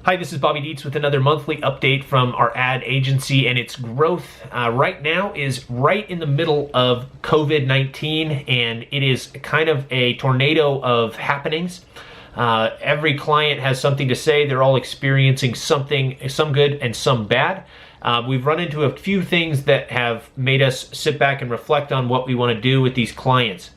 Hi, this is Bobby Dietz with another monthly update from our ad agency, and its growth right now is right in the middle of COVID-19, and it is kind of a tornado of happenings. Every client has something to say. They're all experiencing something, some good and some bad. We've run into a few things that have made us sit back and reflect on what we want to do with these clients.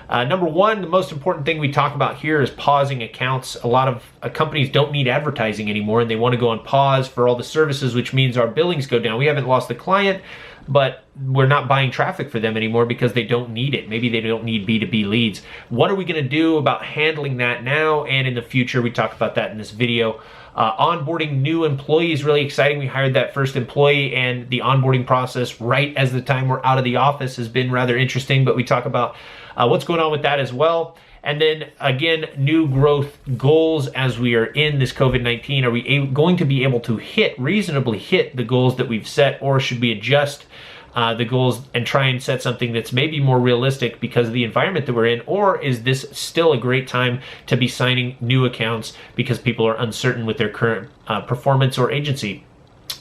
Number one, the most important thing we talk about here is pausing accounts. A lot of companies don't need advertising anymore, and they want to go on pause for all the services, which means our billings go down. We haven't lost the client, but we're not buying traffic for them anymore because they don't need it. Maybe they don't need B2B leads. What are we going to do about handling that now and in the future? We talk about that in this video. Onboarding new employees, really exciting. We hired that first employee, and the onboarding process right as the time we're out of the office has been rather interesting, but we talk about what's going on with that as well. And then again, new growth goals as we are in this COVID-19. Are we going to be able to reasonably hit the goals that we've set, or should we adjust the goals and try and set something that's maybe more realistic because of the environment that we're in? Or is this still a great time to be signing new accounts because people are uncertain with their current performance or agency?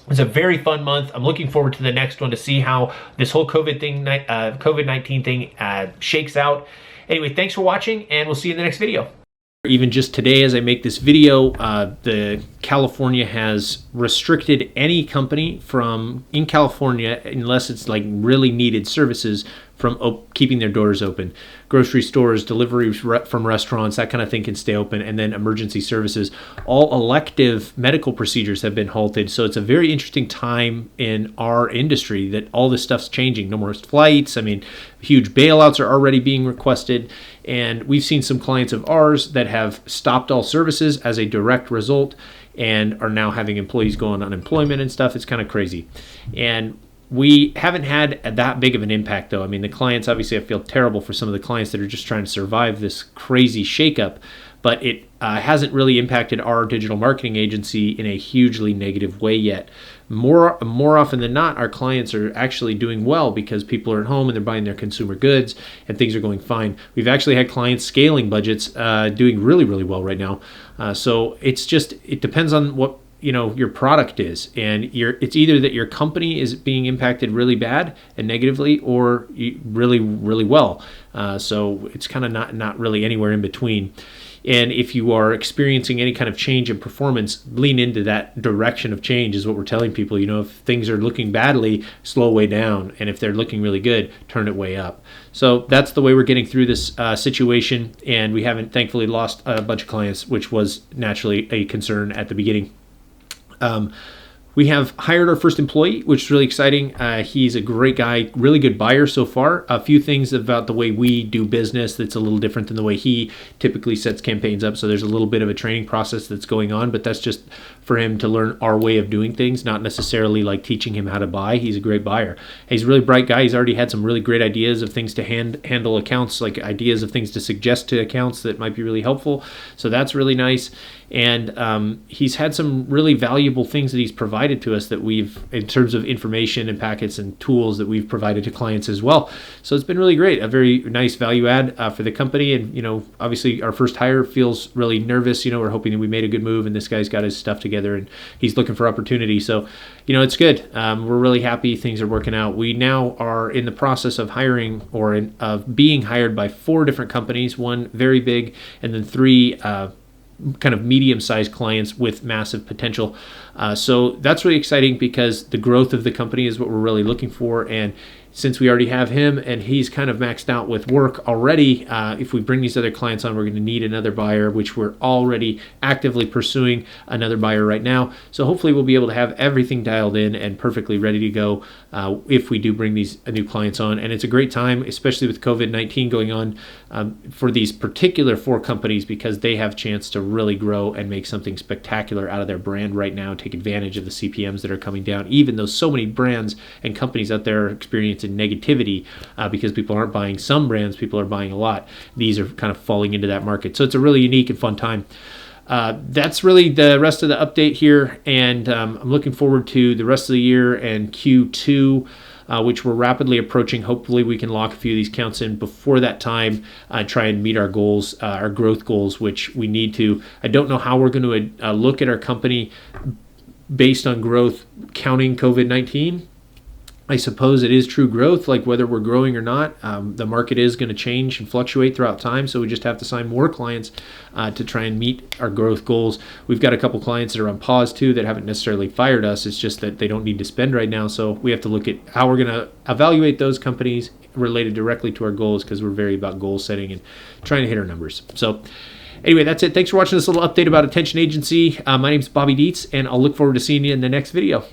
It's a very fun month. I'm looking forward to the next one to see how this whole COVID-19 thing shakes out. Anyway, thanks for watching, and we'll see you in the next video. Even just today, as I make this video, the California has restricted any company from in California, unless it's like really needed services, from keeping their doors open. Grocery stores, deliveries from restaurants, that kind of thing can stay open, and then emergency services. All elective medical procedures have been halted, so it's a very interesting time in our industry that all this stuff's changing. No more flights. I mean, huge bailouts are already being requested, and we've seen some clients of ours that have stopped all services as a direct result and are now having employees go on unemployment and stuff. It's kind of crazy. And we haven't had that big of an impact, though. I mean, the clients, obviously, I feel terrible for some of the clients that are just trying to survive this crazy shakeup, but it hasn't really impacted our digital marketing agency in a hugely negative way yet. More often than not, our clients are actually doing well because people are at home and they're buying their consumer goods and things are going fine. We've actually had clients scaling budgets doing really, really well right now. So it depends on what your product is, and it's either that your company is being impacted really bad and negatively, or really, really well. So it's kind of not really anywhere in between. And if you are experiencing any kind of change in performance, lean into that direction of change is what we're telling people. If things are looking badly, slow way down. And if they're looking really good, turn it way up. So that's the way we're getting through this situation. And we haven't, thankfully, lost a bunch of clients, which was naturally a concern at the beginning. We have hired our first employee, which is really exciting. He's a great guy, really good buyer so far. A few things about the way we do business that's a little different than the way he typically sets campaigns up. So there's a little bit of a training process that's going on, but that's just for him to learn our way of doing things, not necessarily like teaching him how to buy. He's a great buyer. He's a really bright guy. He's already had some really great ideas of things to handle accounts, like ideas of things to suggest to accounts that might be really helpful. So that's really nice. And he's had some really valuable things that he's provided to us that we've, in terms of information and packets and tools that we've provided to clients as well. So it's been really great, a very nice value add for the company. And, obviously our first hire feels really nervous. We're hoping that we made a good move, and this guy's got his stuff together and he's looking for opportunity. So, it's good. We're really happy things are working out. We now are in the process of hiring of being hired by 4 different companies, one very big and then 3 kind of medium-sized clients with massive potential. So that's really exciting because the growth of the company is what we're really looking for. And since we already have him and he's kind of maxed out with work already, if we bring these other clients on, we're going to need another buyer, which we're already actively pursuing another buyer right now. So hopefully we'll be able to have everything dialed in and perfectly ready to go if we do bring these new clients on. And it's a great time, especially with COVID-19 going on, for these particular 4 companies, because they have a chance to really grow and make something spectacular out of their brand right now, take advantage of the CPMs that are coming down, even though so many brands and companies out there are experiencing negativity because people aren't buying some brands, people are buying a lot. These are kind of falling into that market. So it's a really unique and fun time. That's really the rest of the update here, and I'm looking forward to the rest of the year and Q2. which we're rapidly approaching. Hopefully we can lock a few of these accounts in before that time, try and meet our goals, our growth goals, which we need to. I don't know how we're going to look at our company based on growth counting COVID-19. I suppose it is true growth, like whether we're growing or not. The market is going to change and fluctuate throughout time, so we just have to sign more clients to try and meet our growth goals. We've got a couple clients that are on pause too that haven't necessarily fired us. It's just that they don't need to spend right now, so we have to look at how we're going to evaluate those companies related directly to our goals, because we're very about goal setting and trying to hit our numbers. So anyway, that's it. Thanks for watching this little update about Attention Agency. My name is Bobby Dietz, and I'll look forward to seeing you in the next video.